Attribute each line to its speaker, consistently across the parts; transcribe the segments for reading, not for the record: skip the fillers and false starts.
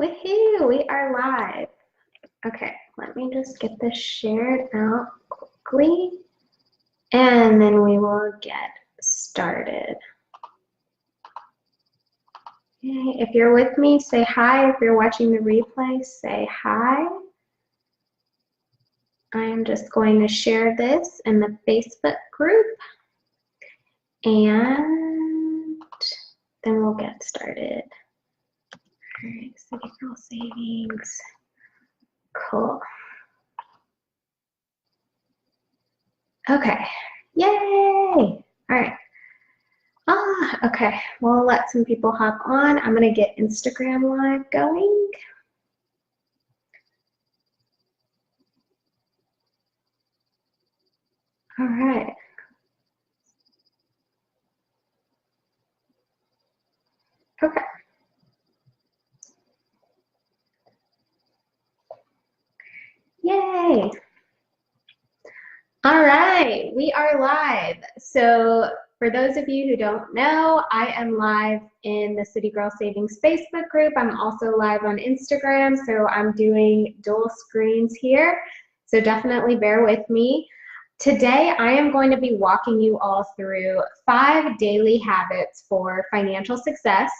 Speaker 1: Woohoo, we are live. Okay, let me just get this shared out quickly and then we will get started. Okay, if you're with me, say hi. If you're watching the replay, say hi. I am just going to share this in the Facebook group and then we'll get started. All right, City Girl Savings. Cool. Okay, yay! All right. Okay. We'll let some people hop on. I'm going to get Instagram Live going. All right. Okay. Yay. All right. We are live. So for those of you who don't know, I am live in the City Girl Savings Facebook group. I'm also live on Instagram, so I'm doing dual screens here. So definitely bear with me. Today, I am going to be walking you all through 5 daily habits for financial success.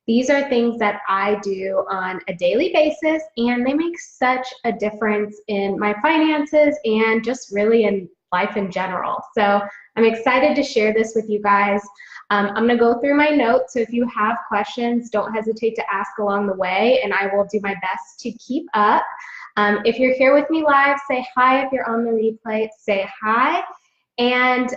Speaker 1: These are things that I do on a daily basis, and they make such a difference in my finances and just really in life in general. So I'm excited to share this with you guys. I'm going to go through my notes, so if you have questions, don't hesitate to ask along the way, and I will do my best to keep up. If you're here with me live, say hi. If you're on the replay, say hi. And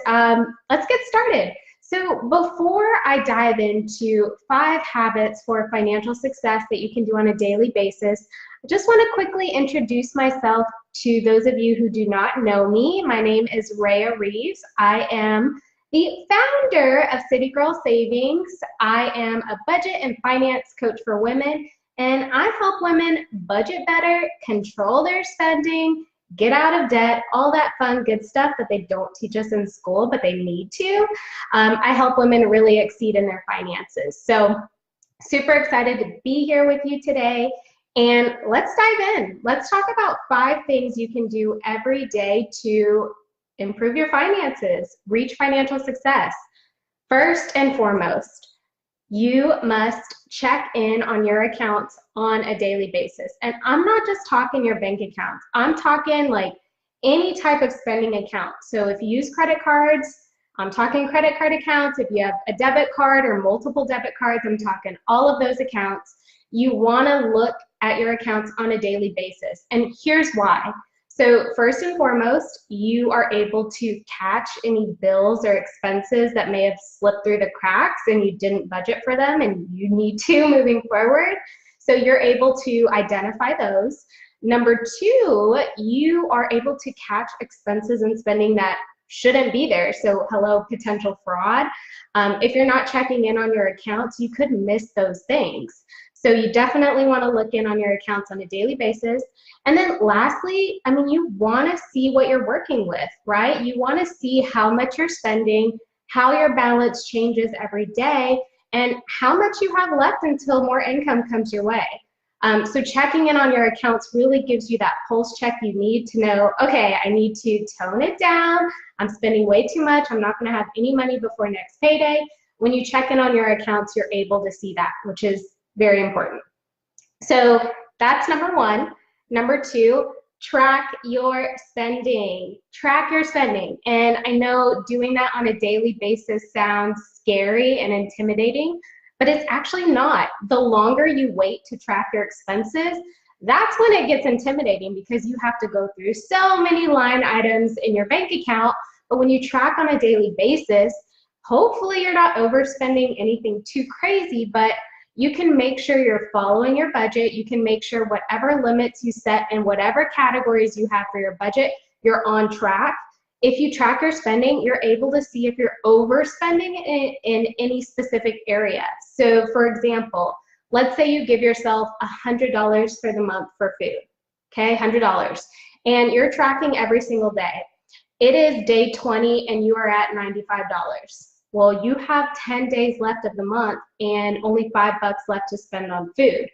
Speaker 1: let's get started. So before I dive into 5 habits for financial success that you can do on a daily basis, I just want to quickly introduce myself to those of you who do not know me. My name is Rhea Reeves. I am the founder of City Girl Savings. I am a budget and finance coach for women, and I help women budget better, control their spending, get out of debt, all that fun, good stuff that they don't teach us in school, but they need to. I help women really exceed in their finances. So super excited to be here with you today. And let's dive in. Let's talk about 5 things you can do every day to improve your finances, reach financial success. First and foremost, you must check in on your accounts on a daily basis. And I'm not just talking your bank accounts. I'm talking like any type of spending account. So if you use credit cards, I'm talking credit card accounts. If you have a debit card or multiple debit cards, I'm talking all of those accounts. You want to look at your accounts on a daily basis. And here's why. So first and foremost, you are able to catch any bills or expenses that may have slipped through the cracks and you didn't budget for them and you need to moving forward. So you're able to identify those. Number 2, you are able to catch expenses and spending that shouldn't be there. So hello, potential fraud. If you're not checking in on your accounts, you could miss those things. So you definitely want to look in on your accounts on a daily basis. And then lastly, I mean, you want to see what you're working with, right? You want to see how much you're spending, how your balance changes every day, and how much you have left until more income comes your way. So checking in on your accounts really gives you that pulse check you need to know, okay, I need to tone it down. I'm spending way too much. I'm not going to have any money before next payday. When you check in on your accounts, you're able to see that, which is very important. So that's number 1. Number 2, track your spending. Track your spending. And I know doing that on a daily basis sounds scary and intimidating, but it's actually not. The longer you wait to track your expenses, that's when it gets intimidating because you have to go through so many line items in your bank account. But when you track on a daily basis, hopefully you're not overspending anything too crazy, but you can make sure you're following your budget. You can make sure whatever limits you set and whatever categories you have for your budget, you're on track. If you track your spending, you're able to see if you're overspending in any specific area. So for example, let's say you give yourself $100 for the month for food, okay, $100, and you're tracking every single day. It is day 20 and you are at $95. Well, you have 10 days left of the month and only $5 left to spend on food.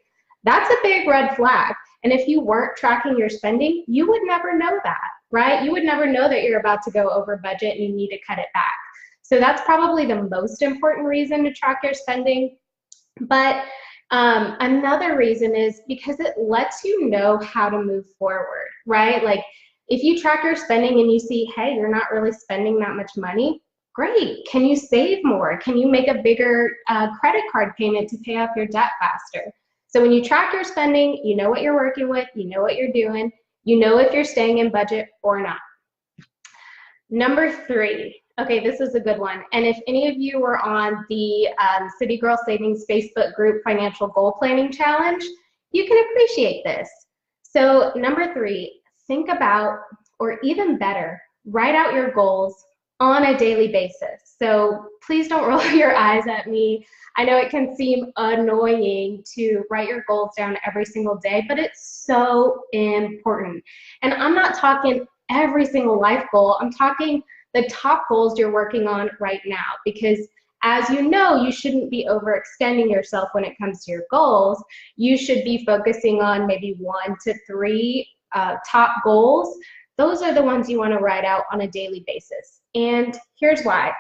Speaker 1: That's a big red flag. And if you weren't tracking your spending, you would never know that, right? You would never know that you're about to go over budget and you need to cut it back. So that's probably the most important reason to track your spending. But another reason is because it lets you know how to move forward, right? Like if you track your spending and you see, hey, you're not really spending that much money, great. Can you save more? Can you make a bigger credit card payment to pay off your debt faster? So when you track your spending, you know what you're working with, you know what you're doing, you know if you're staying in budget or not. Number 3, okay, this is a good one. And if any of you were on the City Girl Savings Facebook group Financial Goal Planning Challenge, you can appreciate this. So number 3, think about, or even better, write out your goals on a daily basis. So please don't roll your eyes at me. I know it can seem annoying to write your goals down every single day, but it's so important. And I'm not talking every single life goal. I'm talking the top goals you're working on right now, because as you know, you shouldn't be overextending yourself when it comes to your goals. You should be focusing on maybe 1 to 3 top goals. Those are the ones you want to write out on a daily basis. And here's why.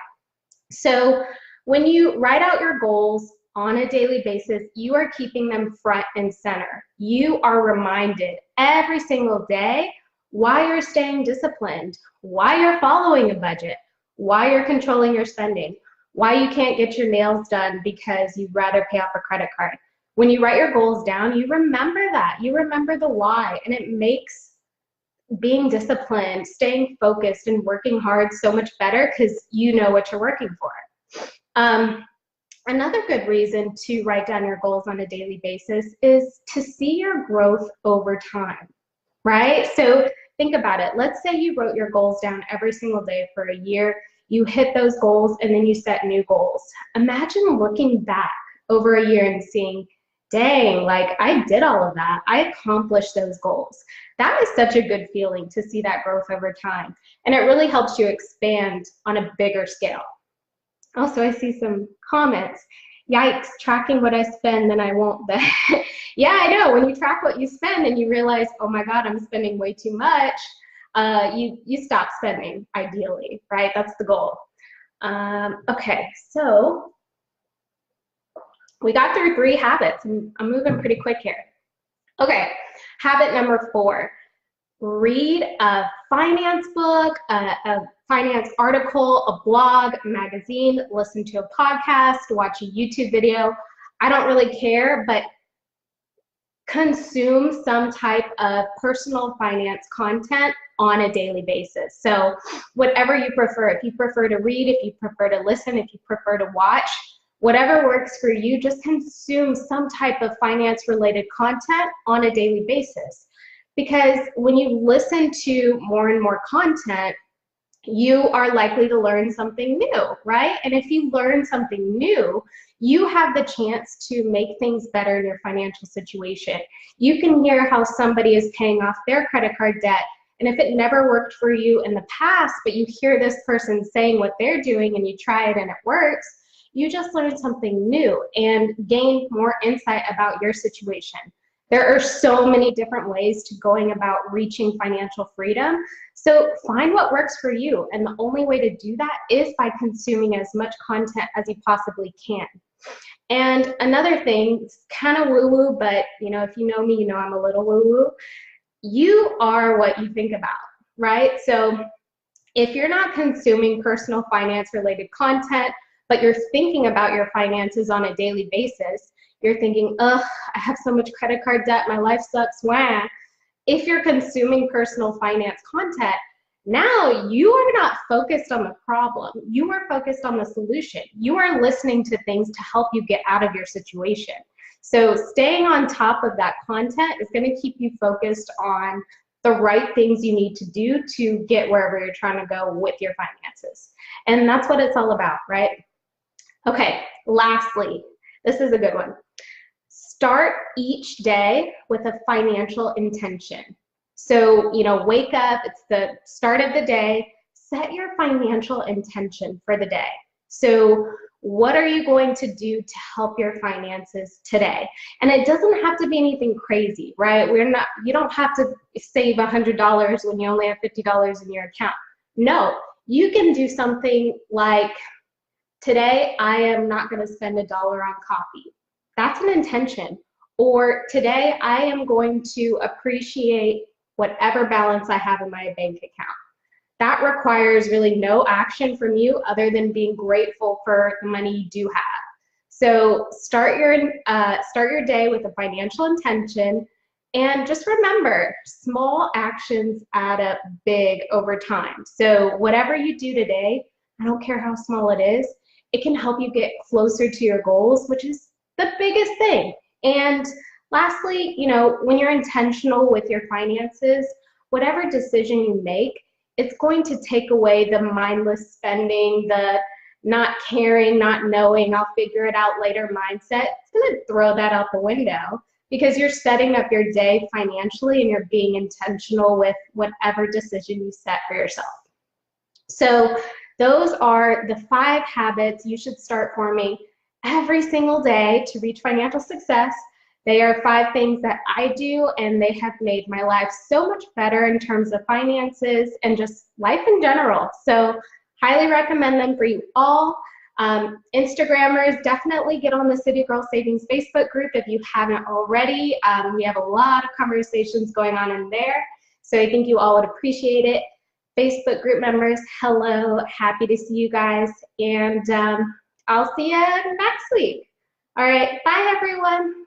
Speaker 1: So when you write out your goals on a daily basis, you are keeping them front and center. You are reminded every single day why you're staying disciplined, why you're following a budget, why you're controlling your spending, why you can't get your nails done because you'd rather pay off a credit card. When you write your goals down, you remember that. You remember the why, and it makes being disciplined, staying focused, and working hard so much better because you know what you're working for. Another good reason to write down your goals on a daily basis is to see your growth over time, right? So think about it. Let's say you wrote your goals down every single day for a year. You hit those goals and then you set new goals. Imagine looking back over a year and seeing, dang, like I did all of that. I accomplished those goals. That is such a good feeling to see that growth over time. And it really helps you expand on a bigger scale. Also, I see some comments. Yikes, tracking what I spend, then I won't bet. Yeah, I know. When you track what you spend and you realize, oh my God, I'm spending way too much, you stop spending, ideally, right? That's the goal. Okay, so we got through 3 habits. I'm moving pretty quick here. Okay, habit number 4. Read a finance book, a finance article, a blog, a magazine, listen to a podcast, watch a YouTube video. I don't really care, but consume some type of personal finance content on a daily basis. So whatever you prefer, if you prefer to read, if you prefer to listen, if you prefer to watch, whatever works for you, just consume some type of finance related content on a daily basis. Because when you listen to more and more content, you are likely to learn something new, right? And if you learn something new, you have the chance to make things better in your financial situation. You can hear how somebody is paying off their credit card debt, and if it never worked for you in the past, but you hear this person saying what they're doing and you try it and it works, you just learned something new and gained more insight about your situation. There are so many different ways to going about reaching financial freedom. So find what works for you. And the only way to do that is by consuming as much content as you possibly can. And another thing, it's kind of woo-woo, but you know, if you know me, you know I'm a little woo-woo. You are what you think about, right? So if you're not consuming personal finance related content, but you're thinking about your finances on a daily basis, you're thinking, ugh, I have so much credit card debt, my life sucks, wah. If you're consuming personal finance content, now you are not focused on the problem. You are focused on the solution. You are listening to things to help you get out of your situation. So staying on top of that content is going to keep you focused on the right things you need to do to get wherever you're trying to go with your finances. And that's what it's all about, right? Okay, lastly, this is a good one. Start each day with a financial intention. So, you know, wake up, it's the start of the day, set your financial intention for the day. So what are you going to do to help your finances today? And it doesn't have to be anything crazy, right? You don't have to save $100 when you only have $50 in your account. No, you can do something like, today I am not going to spend $1 on coffee. That's an intention. Or today I am going to appreciate whatever balance I have in my bank account. That requires really no action from you other than being grateful for the money you do have. So start your day with a financial intention, and just remember, small actions add up big over time. So whatever you do today, I don't care how small it is, it can help you get closer to your goals, which is the biggest thing. And lastly, when you're intentional with your finances, whatever decision you make, it's going to take away the mindless spending, the not caring, not knowing, I'll figure it out later mindset. It's going to throw that out the window because you're setting up your day financially and you're being intentional with whatever decision you set for yourself. So those are the 5 habits you should start forming every single day to reach financial success. They are 5 things that I do, and they have made my life so much better in terms of finances and just life in general. So highly recommend them for you all. Instagrammers, definitely get on the City Girl Savings Facebook group if you haven't already. We have a lot of conversations going on in there, so I think you all would appreciate it. Facebook group members, hello, happy to see you guys, and I'll see you next week. All right, bye everyone.